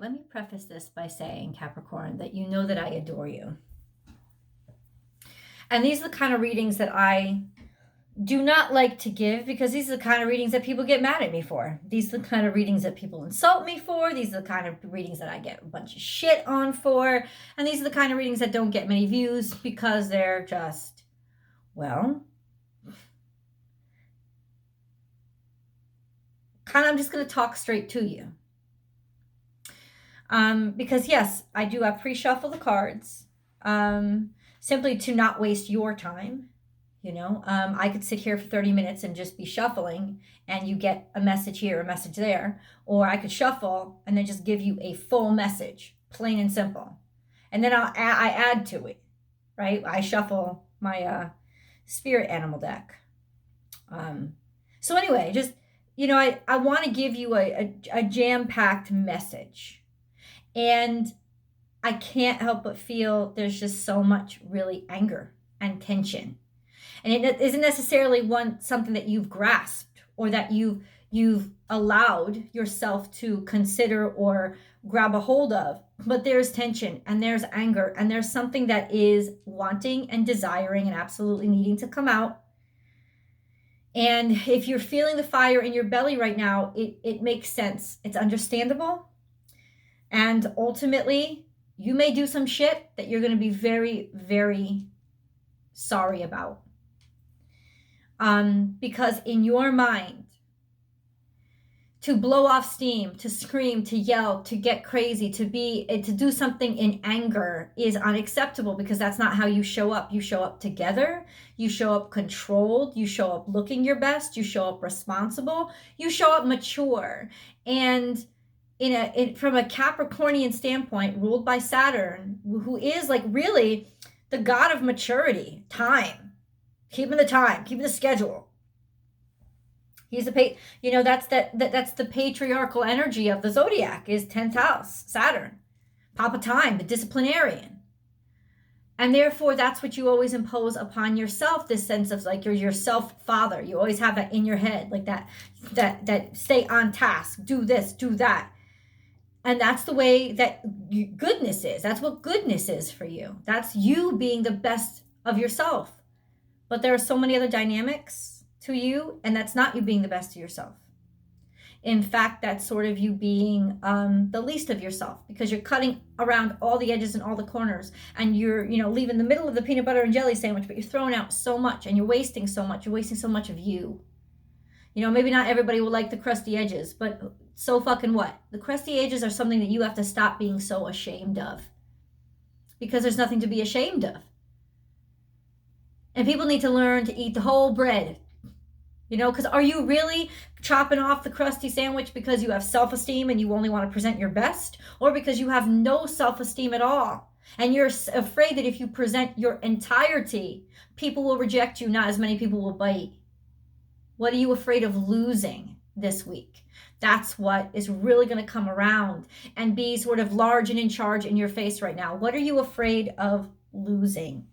let me preface this by saying, Capricorn, that you know that I adore you. And these are the kind of readings that I do not like to give, because these are the kind of readings that people get mad at me for. These are the kind of readings that people insult me for. These are the kind of readings that I get a bunch of shit on for. And these are the kind of readings that don't get many views because they're just, well, I'm just going to talk straight to you. Because yes, I do pre-shuffle the cards, simply to not waste your time. I could sit here for 30 minutes and just be shuffling and you get a message here, a message there, or I could shuffle and then just give you a full message, plain and simple. And then I add to it, right? I shuffle my, spirit animal deck. So anyway, just, I want to give you a jam-packed message. And I can't help but feel there's just so much really anger and tension. And it isn't necessarily something that you've grasped or that you've allowed yourself to consider or grab a hold of. But there's tension and there's anger and there's something that is wanting and desiring and absolutely needing to come out. And if you're feeling the fire in your belly right now, it makes sense. It's understandable. And ultimately, you may do some shit that you're going to be very, very sorry about. Because in your mind, to blow off steam, to scream, to yell, to get crazy, to do something in anger is unacceptable, because that's not how you show up. You show up together, you show up controlled, you show up looking your best, you show up responsible, you show up mature. And from a Capricornian standpoint, ruled by Saturn, who is like really the god of maturity, time, keeping the schedule. He's that's the patriarchal energy of the zodiac, is 10th house, Saturn, Papa Time, the disciplinarian. And therefore, that's what you always impose upon yourself, this sense of like you're your self-father. You always have that in your head, like that stay on task, do this, do that. And that's the way that goodness is. That's what goodness is for you. That's you being the best of yourself. But there are so many other dynamics to you, and that's not you being the best of yourself. In fact, that's sort of you being the least of yourself, because you're cutting around all the edges and all the corners, and you're, leaving the middle of the peanut butter and jelly sandwich, but you're throwing out so much, and you're wasting so much. You're wasting so much of you. Maybe not everybody will like the crusty edges, but so fucking what? The crusty edges are something that you have to stop being so ashamed of, because there's nothing to be ashamed of. And people need to learn to eat the whole bread. Because are you really chopping off the crusty sandwich because you have self-esteem and you only want to present your best? Or because you have no self-esteem at all? And you're afraid that if you present your entirety, people will reject you, not as many people will bite. What are you afraid of losing this week? That's what is really going to come around and be sort of large and in charge in your face right now. What are you afraid of losing?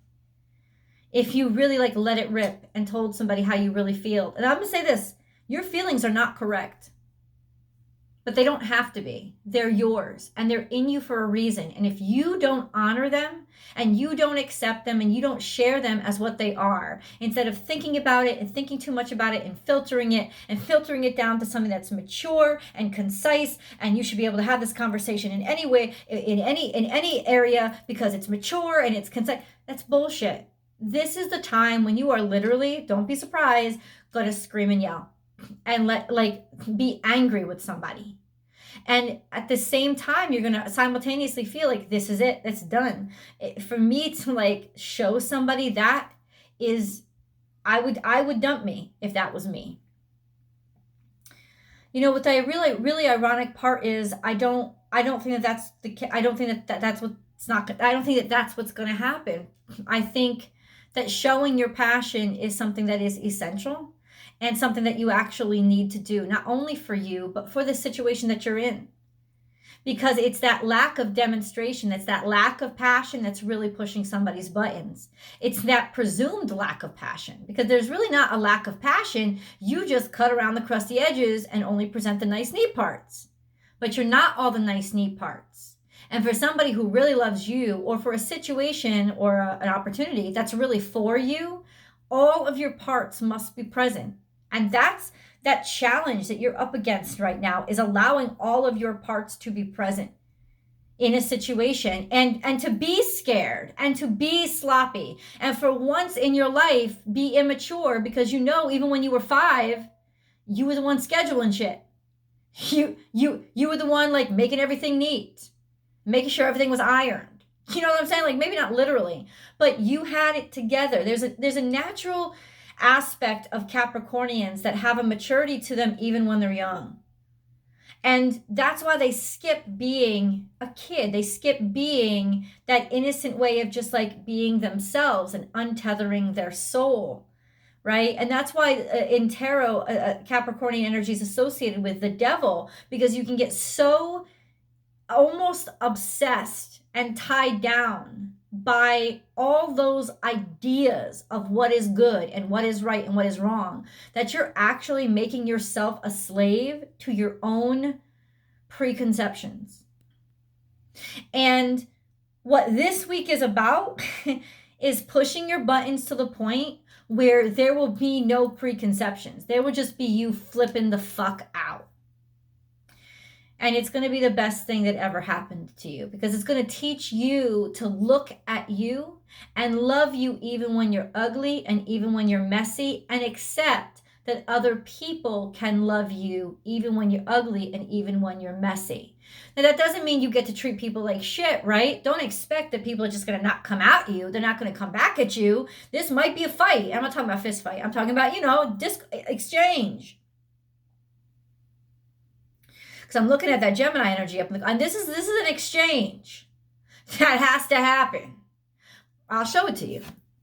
If you really let it rip and told somebody how you really feel. And I'm going to say this, your feelings are not correct, but they don't have to be. They're yours and they're in you for a reason. And if you don't honor them and you don't accept them and you don't share them as what they are, instead of thinking about it and thinking too much about it and filtering it down to something that's mature and concise, and you should be able to have this conversation in any way, in any area, because it's mature and it's concise, that's bullshit. This is the time when you are literally, don't be surprised, going to scream and yell and be angry with somebody. And at the same time, you're going to simultaneously feel like this is it, it's done. For me to show somebody that is, I would dump me if that was me. What the really, really ironic part is I don't think that's what's going to happen. I think that showing your passion is something that is essential and something that you actually need to do, not only for you, but for the situation that you're in. Because it's that lack of demonstration, it's that lack of passion that's really pushing somebody's buttons. It's that presumed lack of passion, because there's really not a lack of passion. You just cut around the crusty edges and only present the nice, neat parts. but you're not all the nice, neat parts. And for somebody who really loves you, or for a situation or an opportunity that's really for you, all of your parts must be present. And that's that challenge that you're up against right now, is allowing all of your parts to be present in a situation, and to be scared and to be sloppy, and for once in your life be immature, because even when you were 5, you were the one scheduling shit. You were the one like making everything neat, making sure everything was ironed. You know what I'm saying? Like, maybe not literally, but you had it together. There's a natural aspect of Capricornians that have a maturity to them even when they're young. And that's why they skip being a kid. They skip being that innocent way of just like being themselves and untethering their soul, right? And that's why in tarot, Capricornian energy is associated with the devil, because you can get so almost obsessed and tied down by all those ideas of what is good and what is right and what is wrong, that you're actually making yourself a slave to your own preconceptions. And what this week is about is pushing your buttons to the point where there will be no preconceptions. There will just be you flipping the fuck out. And it's going to be the best thing that ever happened to you, because it's going to teach you to look at you and love you even when you're ugly and even when you're messy, and accept that other people can love you even when you're ugly and even when you're messy. Now, that doesn't mean you get to treat people like shit, right? Don't expect that people are just going to not come at you. They're not going to come back at you. This might be a fight. I'm not talking about fist fight. I'm talking about, exchange. Because I'm looking at that Gemini energy up, and this is an exchange that has to happen. I'll show it to you.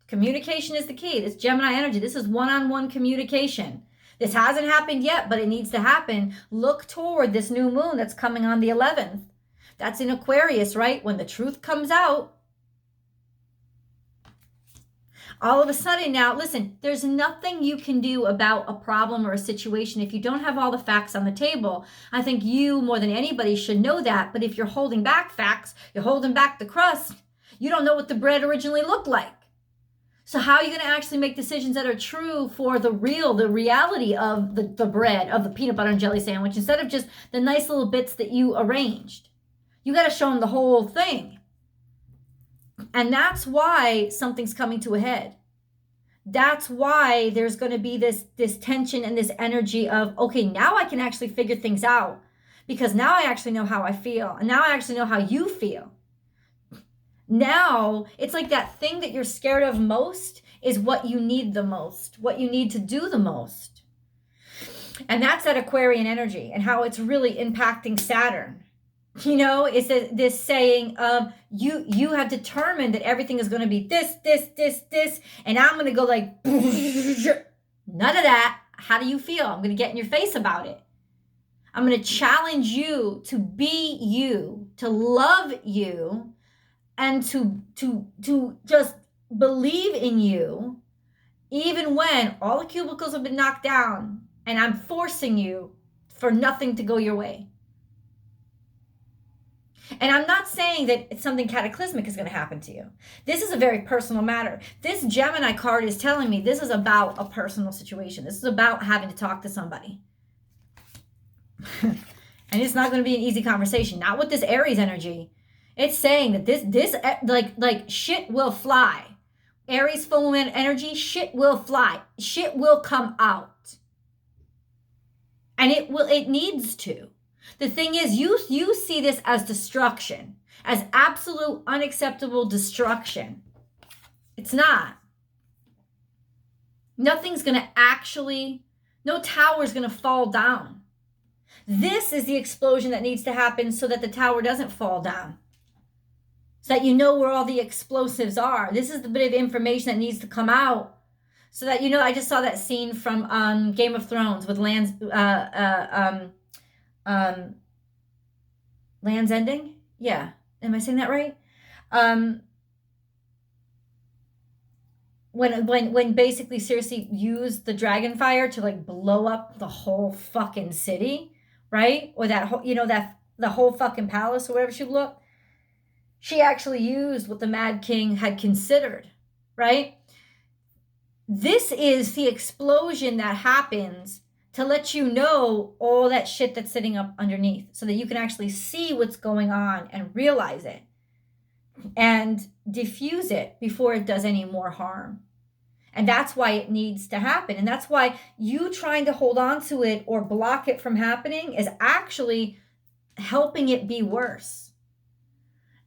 Communication is the key. This Gemini energy, this is one-on-one communication. This hasn't happened yet, but it needs to happen. Look toward this new moon that's coming on the 11th. That's in Aquarius, right? When the truth comes out, all of a sudden now, listen, there's nothing you can do about a problem or a situation if you don't have all the facts on the table. I think you, more than anybody, should know that. But if you're holding back facts, you're holding back the crust, you don't know what the bread originally looked like. So how are you going to actually make decisions that are true for the reality of the bread, of the peanut butter and jelly sandwich, instead of just the nice little bits that you arranged? You got to show them the whole thing. And that's why something's coming to a head. That's why there's going to be this tension and this energy of, okay, now I can actually figure things out, because now I actually know how I feel. And now I actually know how you feel. Now it's like that thing that you're scared of most is what you need the most, what you need to do the most. And that's that Aquarian energy and how it's really impacting Saturn. It's this saying of you have determined that everything is going to be this, and I'm going to go like, none of that. How do you feel? I'm going to get in your face about it. I'm going to challenge you to be you, to love you, and to just believe in you, even when all the cubicles have been knocked down, and I'm forcing you for nothing to go your way. And I'm not saying that something cataclysmic is going to happen to you. This is a very personal matter. This Gemini card is telling me this is about a personal situation. This is about having to talk to somebody. And it's not going to be an easy conversation. Not with this Aries energy. It's saying that this like shit will fly. Aries full moon energy, shit will fly. Shit will come out. And it needs to. The thing is, you see this as destruction, as absolute unacceptable destruction. It's not. Nothing's going to actually, no tower's going to fall down. This is the explosion that needs to happen so that the tower doesn't fall down. So that you know where all the explosives are. This is the bit of information that needs to come out. So that, I just saw that scene from Game of Thrones with Land's Ending? Yeah. Am I saying that right? When basically Cersei used the dragon fire to like blow up the whole fucking city, right? Or that whole, the whole fucking palace or whatever she blew up, she actually used what the Mad King had considered, right? This is the explosion that happens to let you know all that shit that's sitting up underneath so that you can actually see what's going on and realize it and diffuse it before it does any more harm. And that's why it needs to happen. And that's why you trying to hold on to it or block it from happening is actually helping it be worse.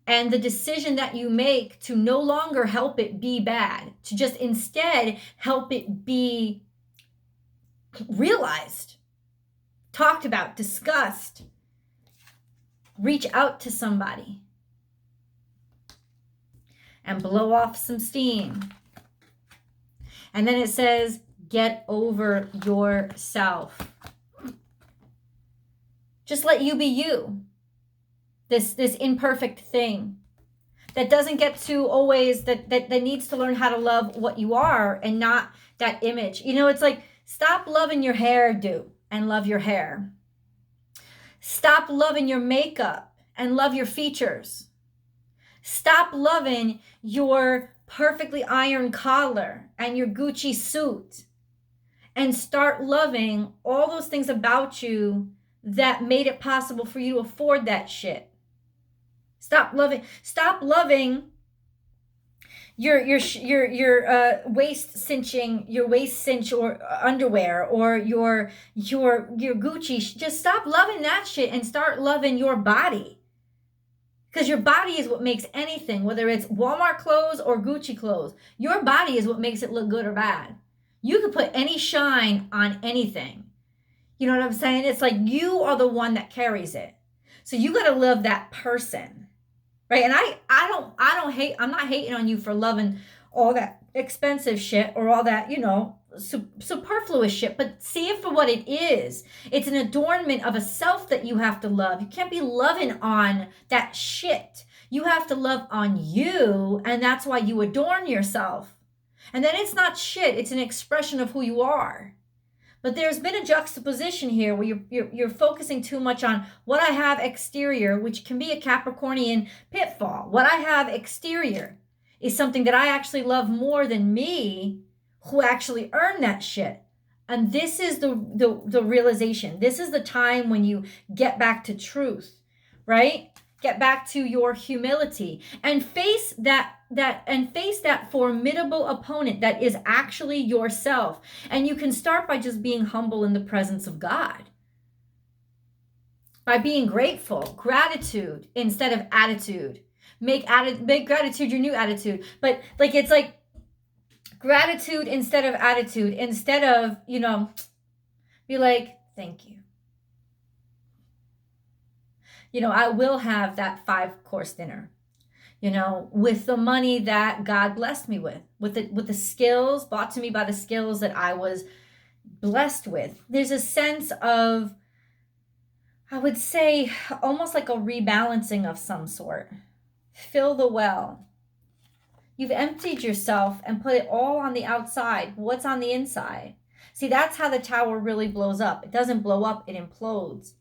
And the decision that you make to no longer help it be bad, to just instead help it be realized, talked about, discussed, reach out to somebody and blow off some steam. And then it says, get over yourself. Just let you be you. This imperfect thing that doesn't get to always, that needs to learn how to love what you are and not that image. You know, it's like, stop loving your hairdo and love your hair. Stop loving your makeup and love your features. Stop loving your perfectly ironed collar and your Gucci suit and start loving all those things about you that made it possible for you to afford that shit. Stop loving your waist cinch or underwear or your Gucci. Just stop loving that shit and start loving your body. Because your body is what makes anything, whether it's Walmart clothes or Gucci clothes, your body is what makes it look good or bad. You can put any shine on anything. You know what I'm saying? It's like you are the one that carries it. So you got to love that person. Right? And I'm not hating on you for loving all that expensive shit or all that, superfluous shit, but see it for what it is. It's an adornment of a self that you have to love. You can't be loving on that shit. You have to love on you, and that's why you adorn yourself. And then it's not shit, it's an expression of who you are. But there's been a juxtaposition here where you're focusing too much on what I have exterior, which can be a Capricornian pitfall. What I have exterior is something that I actually love more than me, who actually earned that shit. And this is the realization. This is the time when you get back to truth, right? Get back to your humility and face that formidable opponent that is actually yourself. And you can start by just being humble in the presence of God. By being grateful, gratitude instead of attitude. Make gratitude your new attitude. But it's like gratitude instead of attitude. Instead of, be like, thank you. I will have that 5-course dinner, with the money that God blessed me with the skills brought to me by the skills that I was blessed with. There's a sense of, I would say, almost like a rebalancing of some sort. Fill the well. You've emptied yourself and put it all on the outside. What's on the inside? See, that's how the tower really blows up. It doesn't blow up, it implodes.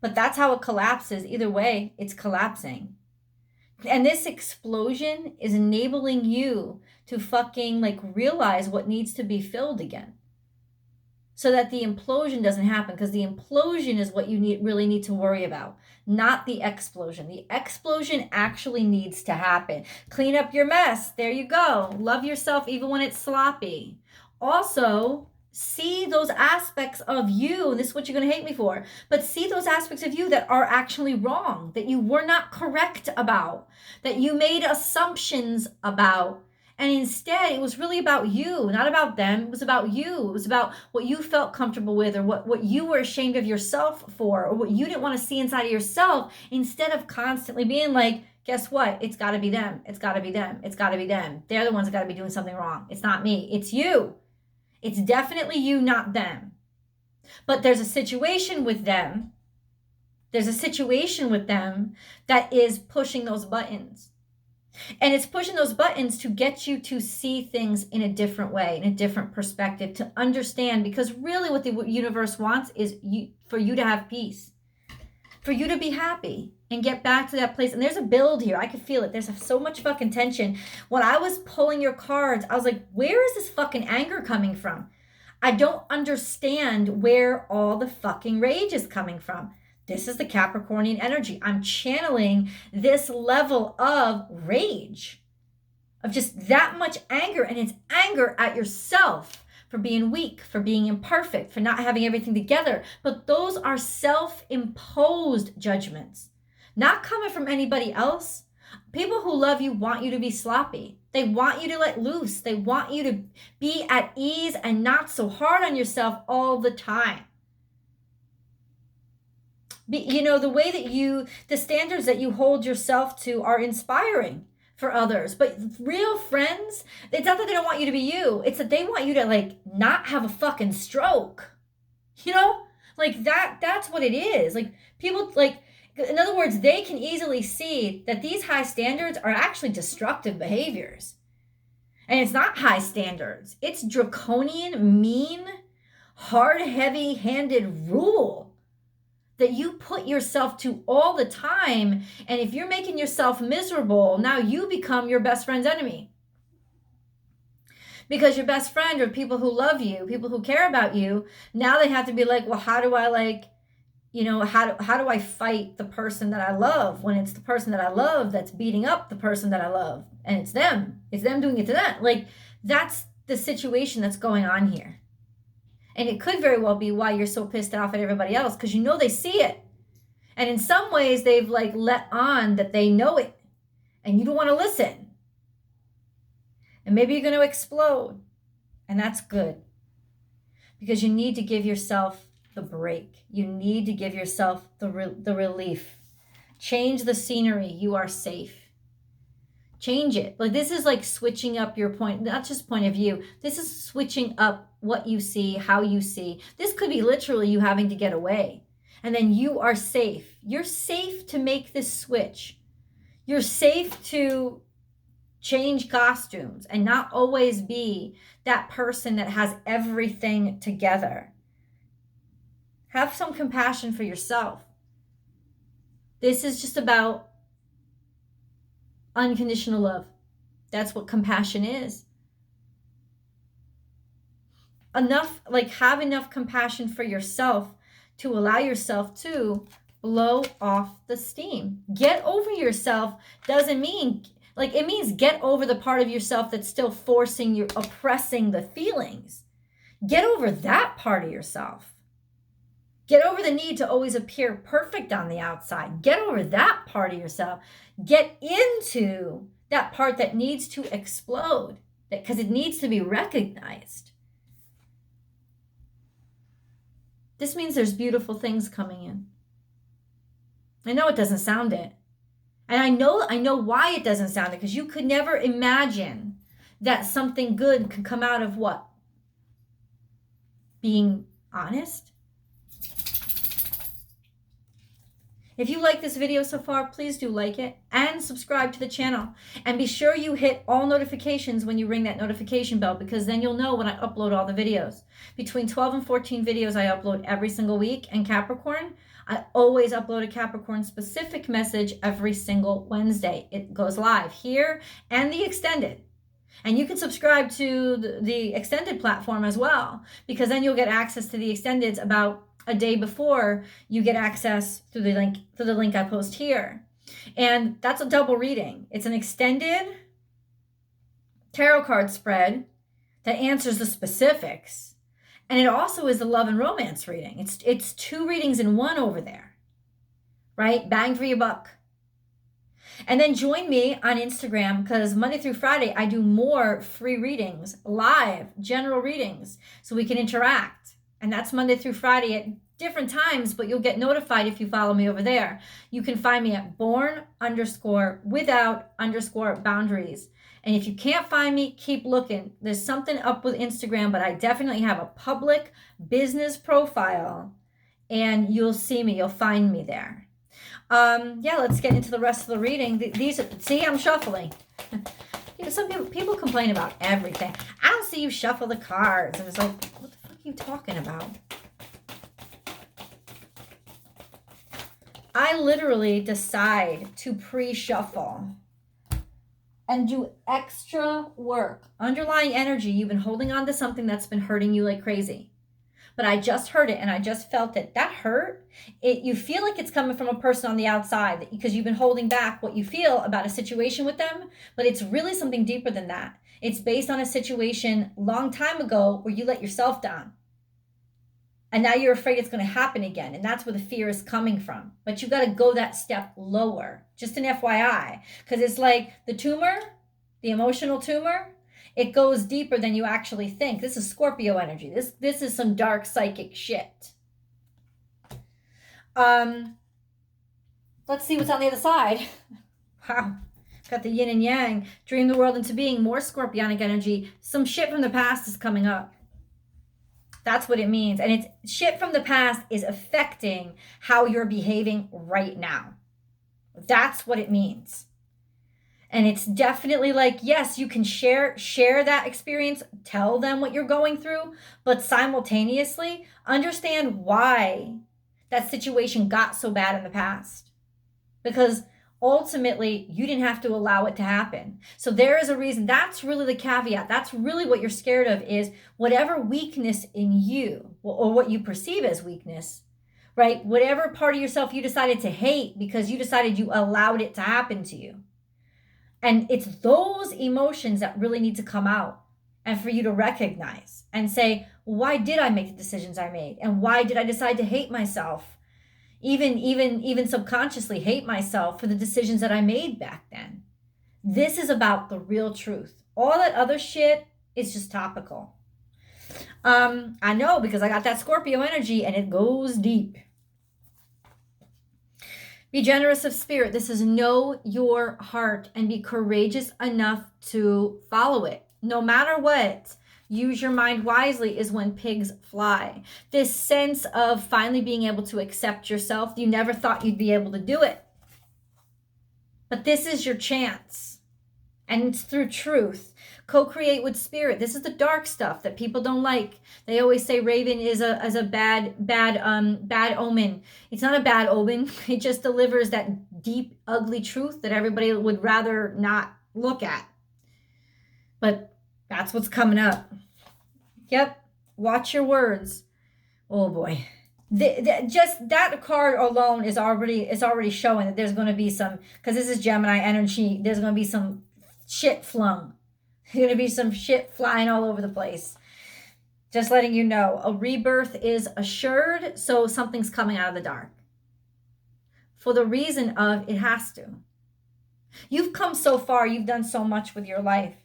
But that's how it collapses. Either way, it's collapsing. And this explosion is enabling you to fucking realize what needs to be filled again. So that the implosion doesn't happen, because the implosion is what you really need to worry about, not the explosion. The explosion actually needs to happen. Clean up your mess. There you go. Love yourself even when it's sloppy. Also, see those aspects of you, and this is what you're going to hate me for, but see those aspects of you that are actually wrong, that you were not correct about, that you made assumptions about. And instead, it was really about you, not about them. It was about you. It was about what you felt comfortable with, or what you were ashamed of yourself for, or what you didn't want to see inside of yourself, instead of constantly being like, guess what? It's got to be them. It's got to be them. It's got to be them. They're the ones that got to be doing something wrong. It's not me. It's you. It's definitely you, not them. But there's a situation with them. There's a situation with them that is pushing those buttons. And it's pushing those buttons to get you to see things in a different way, in a different perspective, to understand, because really what the universe wants is for you to have peace. for you to be happy and get back to that place. And there's a build here. I can feel it. There's so much fucking tension. When I was pulling your cards, I was like, where is this fucking anger coming from? I don't understand where all the fucking rage is coming from. This is the Capricornian energy. I'm channeling this level of rage, of just that much anger. And it's anger at yourself for being weak, for being imperfect, for not having everything together. But those are self-imposed judgments, not coming from anybody else. People who love you want you to be sloppy. They want you to let loose. They want you to be at ease and not so hard on yourself all the time. The way that the standards that you hold yourself to are inspiring for others. But real friends, it's not that they don't want you to be you. It's that they want you to not have a fucking stroke. That's what it is. People in other words, they can easily see that these high standards are actually destructive behaviors. And it's not high standards. It's draconian, mean, hard, heavy-handed rule that you put yourself to all the time. And if you're making yourself miserable, now you become your best friend's enemy. Because your best friend or people who love you, people who care about you, now they have to be like, well, how do I how do I fight the person that I love when it's the person that I love that's beating up the person that I love? And it's them doing it to them. That's the situation that's going on here. And it could very well be why you're so pissed off at everybody else, because they see it. And in some ways they've let on that they know it and you don't want to listen. And maybe you're going to explode. And that's good, because you need to give yourself the break. You need to give yourself the relief. Change the scenery. You are safe. Change it. This is switching up your point, not just point of view. This is switching up what you see, how you see. This could be literally you having to get away. And then you are safe. You're safe to make this switch. You're safe to change costumes and not always be that person that has everything together. Have some compassion for yourself. This is just about unconditional love. That's what compassion is. Have enough compassion for yourself to allow yourself to blow off the steam. Get over yourself doesn't mean, it means get over the part of yourself that's still oppressing the feelings. Get over that part of yourself. Get over the need to always appear perfect on the outside. Get over that part of yourself. Get into that part that needs to explode, because it needs to be recognized. This means there's beautiful things coming in. I know it doesn't sound it. And I know why it doesn't sound it, because you could never imagine that something good could come out of what? Being honest? If you like this video so far, please do like it and subscribe to the channel. And be sure you hit all notifications when you ring that notification bell, because then you'll know when I upload all the videos. Between 12 and 14 videos I upload every single week. And Capricorn, I always upload a Capricorn specific message every single Wednesday. It goes live here and the extended. And you can subscribe to the extended platform as well, because then you'll get access to the extendeds about a day before you get access through the link I post here. And that's a double reading. It's an extended tarot card spread that answers the specifics. And it also is a love and romance reading. It's two readings in one over there, right? Bang for your buck. And then join me on Instagram, because Monday through Friday, I do more free readings, live general readings, so we can interact. And that's Monday through Friday at different times, but you'll get notified if you follow me over there. You can find me at born_without_boundaries. And if you can't find me, keep looking. There's something up with Instagram, but I definitely have a public business profile, and you'll see me. You'll find me there. Let's get into the rest of the reading. I'm shuffling. Some people complain about everything. I don't see you shuffle the cards. And it's like, what the fuck are you talking about? I literally decide to pre-shuffle and do extra work. Underlying energy, you've been holding on to something that's been hurting you like crazy. But I just heard it and I just felt it. That hurt. You feel like it's coming from a person on the outside because you've been holding back what you feel about a situation with them, but it's really something deeper than that. It's based on a situation long time ago where you let yourself down. And now you're afraid it's going to happen again. And that's where the fear is coming from. But you got to go that step lower. Just an FYI. Because it's like the tumor, the emotional tumor, it goes deeper than you actually think. This is Scorpio energy. This is some dark psychic shit. Let's see what's on the other side. Wow. Got the yin and yang. Dream the world into being. More scorpionic energy. Some shit from the past is coming up. That's what it means. And it's shit from the past is affecting how you're behaving right now. That's what it means. And it's definitely like, yes, you can share that experience, tell them what you're going through, but simultaneously understand why that situation got so bad in the past. Because ultimately, you didn't have to allow it to happen. So there is a reason. That's really the caveat. That's really what you're scared of, is whatever weakness in you, or what you perceive as weakness, right? Whatever part of yourself you decided to hate because you decided you allowed it to happen to you. And it's those emotions that really need to come out and for you to recognize and say, why did I make the decisions I made? And why did I decide to hate myself? Even subconsciously hate myself for the decisions that I made back then. This is about the real truth. All that other shit is just topical. I know, because I got that Scorpio energy and it goes deep. Be generous of spirit. This is know your heart and be courageous enough to follow it. No matter what. Use your mind wisely is when pigs fly. This sense of finally being able to accept yourself. You never thought you'd be able to do it. But this is your chance. And it's through truth. Co-create with spirit. This is the dark stuff that people don't like. They always say Raven is a bad omen. It's not a bad omen. It just delivers that deep, ugly truth that everybody would rather not look at. But that's what's coming up. Yep. Watch your words. Oh boy. Just that card alone is already showing that there's going to be some, because this is Gemini energy, there's going to be some shit flung. There's going to be some shit flying all over the place. Just letting you know, a rebirth is assured, so something's coming out of the dark. For the reason of it has to. You've come so far, you've done so much with your life.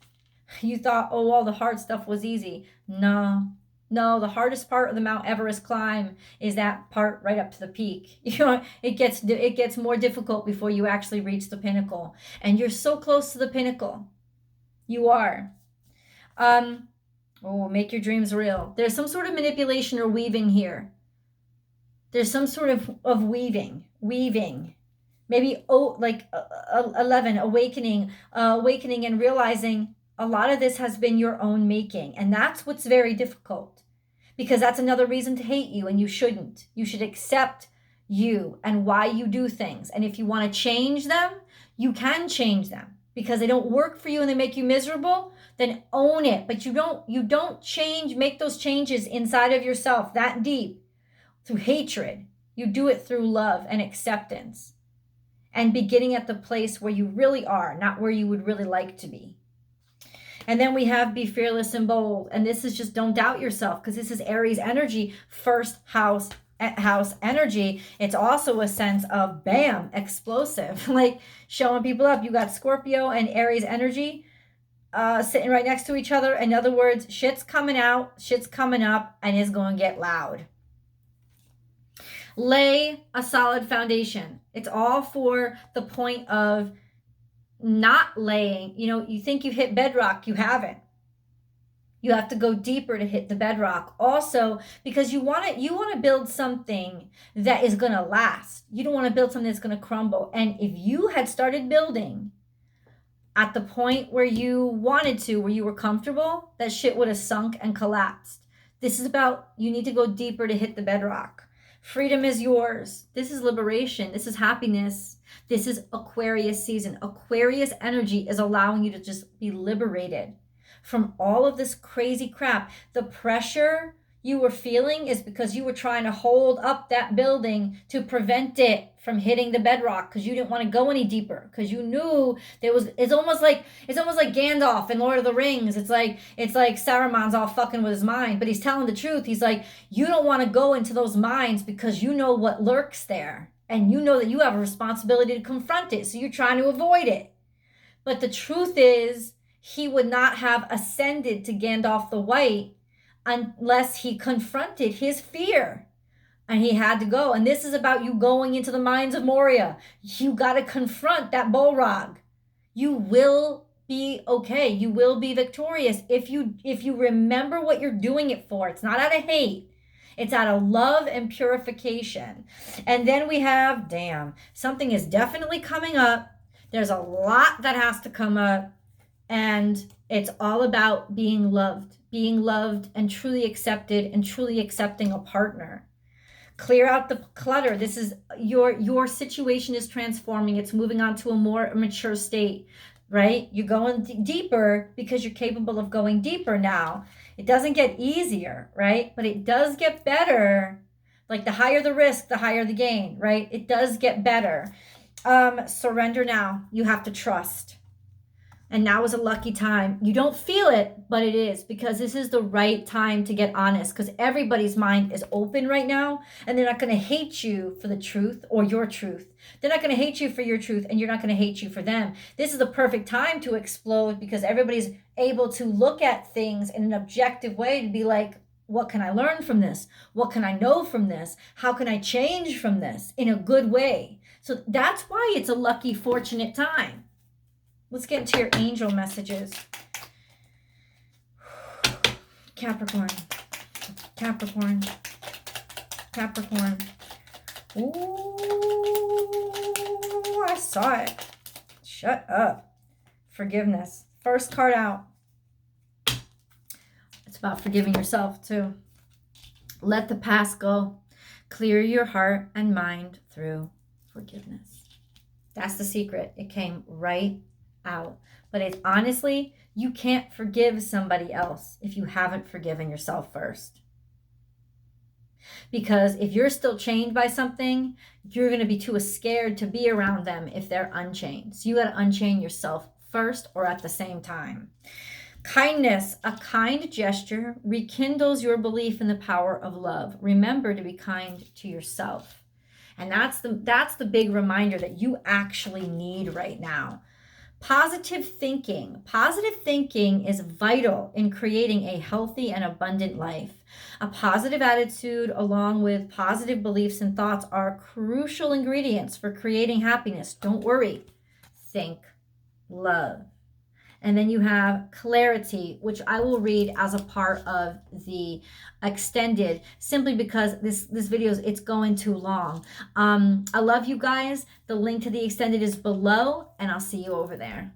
You thought, oh, all the hard stuff was easy. No, the hardest part of the Mount Everest climb is that part right up to the peak. You know, it gets more difficult before you actually reach the pinnacle. And you're so close to the pinnacle. You are. Make your dreams real. There's some sort of manipulation or weaving here. There's some sort of weaving. Maybe, 11, awakening and realizing a lot of this has been your own making. And that's what's very difficult, because that's another reason to hate you, and you shouldn't. You should accept you and why you do things. And if you want to change them, you can change them, because they don't work for you and they make you miserable, then own it. But you don't make those changes inside of yourself that deep through hatred. You do it through love and acceptance, and beginning at the place where you really are, not where you would really like to be. And then we have be fearless and bold. And this is just don't doubt yourself, because this is Aries energy, first house energy. It's also a sense of bam, explosive, like showing people up. You got Scorpio and Aries energy sitting right next to each other. In other words, shit's coming out, shit's coming up, and it's going to get loud. Lay a solid foundation. It's all for the point of not laying, you think you've hit bedrock, you haven't. You have to go deeper to hit the bedrock. Also, because you want to build something that is going to last. You don't want to build something that's going to crumble. And if you had started building at the point where you wanted to, where you were comfortable, that shit would have sunk and collapsed. This is about, you need to go deeper to hit the bedrock. Freedom is yours. This is liberation. This is happiness. This is Aquarius season. Aquarius energy is allowing you to just be liberated from all of this crazy crap. The pressure you were feeling is because you were trying to hold up that building to prevent it from hitting the bedrock, because you didn't want to go any deeper, because you knew it's almost like Gandalf in Lord of the Rings. It's like Saruman's all fucking with his mind, but he's telling the truth. He's like, you don't want to go into those mines because you know what lurks there, and you know that you have a responsibility to confront it, so you're trying to avoid it. But the truth is, he would not have ascended to Gandalf the White unless he confronted his fear. And he had to go. And this is about you going into the mines of Moria. You got to confront that Balrog. You will be okay. You will be victorious if you remember what you're doing it for. It's not out of hate. It's out of love and purification. And then we have, damn, something is definitely coming up. There's a lot that has to come up. And it's all about being loved and truly accepted and truly accepting a partner. Clear out the clutter. This is your situation is transforming. It's moving on to a more mature state, right? You're going deeper because you're capable of going deeper now. It doesn't get easier, right? But it does get better. Like the higher the risk, the higher the gain, right? It does get better. Surrender now. You have to trust. And now is a lucky time. You don't feel it, but it is, because this is the right time to get honest, because everybody's mind is open right now, and they're not going to hate you for the truth or your truth. They're not going to hate you for your truth, and you're not going to hate you for them. This is the perfect time to explode, because everybody's able to look at things in an objective way to be like, what can I learn from this? What can I know from this? How can I change from this in a good way? So that's why it's a lucky, fortunate time. Let's get into your angel messages. Capricorn. Capricorn. Capricorn. Ooh, I saw it. Shut up. Forgiveness. First card out. It's about forgiving yourself too. Let the past go. Clear your heart and mind through forgiveness. That's the secret. It came right out. But it's honestly, you can't forgive somebody else if you haven't forgiven yourself first. Because if you're still chained by something, you're going to be too scared to be around them if they're unchained. So you got to unchain yourself first, or at the same time. Kindness. A kind gesture rekindles your belief in the power of love. Remember to be kind to yourself. And that's the big reminder that you actually need right now. Positive thinking. Positive thinking is vital in creating a healthy and abundant life. A positive attitude along with positive beliefs and thoughts are crucial ingredients for creating happiness. Don't worry. Think love. And then you have clarity, which I will read as a part of the extended, simply because this video it's going too long. I love you guys. The link to the extended is below, and I'll see you over there.